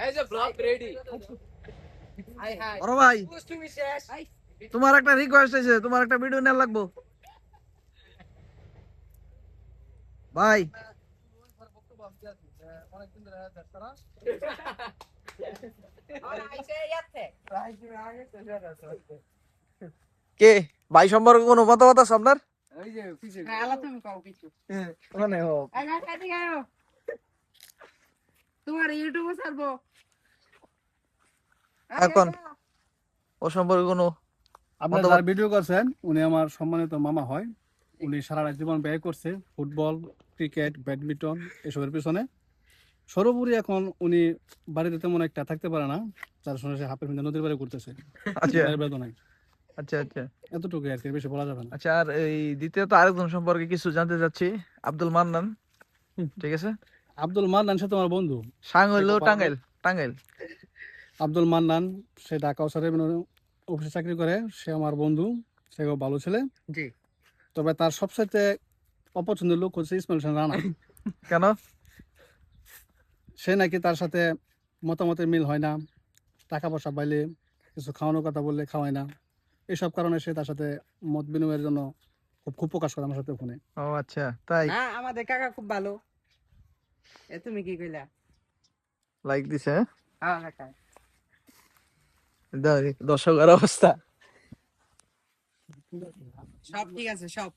এই যে blog ready. বড় ভাই তোমার একটা রিকোয়েস্ট আছে, তোমার একটা ভিডিও নেওয়া লাগবো ভাই। কে ভাই সম্পর্কে কোনো মতামত আছে আপনার? মানে হোক তোমার ইউটিউবে ছাড়বো এখন ও সম্পর্কে কোনো আপনারা মতামত? যারা ভিডিও করছেন উনি আমার সম্মানিত মামা হয়। উনি সারা জীবন ব্যয় করছে ফুটবল, ক্রিকেট, ব্যাডমিন্টন এসবের পিছনে। সর্বোপরি এখন উনি বাড়িতে তেমন একটা থাকতে পারে না, যার সঙ্গে সে হাফের মধ্যে নদীর পাড়ে করতেছে আচ্ছা বেদনায়। আচ্ছা আচ্ছা এতটুকু আর কি, বেশি বলা যাবে না। আচ্ছা। আর এই দ্বিতীয়ত আরেকজন সম্পর্কে কিছু জানতে চাচ্ছি, আব্দুল মান্নান। ঠিক আছে, আব্দুল মান্নান সে তোমার বন্ধু। সাংহইল টাঙ্গাইল টাঙ্গাইল। আব্দুল মান্নান সে ঢাকা অফিসে চাকরি করে, সে আমার বন্ধু, সে খুব ভালো ছেলে। জি। তবে তার সবচাইতে অপছন্দের লোক হচ্ছে ইসমাইল হোসেন রানা। কেন? সে নাকি তার সাথে মতামতের মিল হয় না, টাকা পয়সা পাইলে কিছু খাওয়ানোর কথা বললে খাওয়ায় না, এসব কারণে সে তার সাথে মত বিনিময়ের জন্য খুব প্রকাশ করে আমার সাথে ফোনে। ও আচ্ছা তাই। না আমাদের কাকা খুব ভালো। তুমি কি কইলা? লাইক দিছে হ্যাঁ কাকা। দর্শকের অবস্থা। সব ঠিক আছে সব।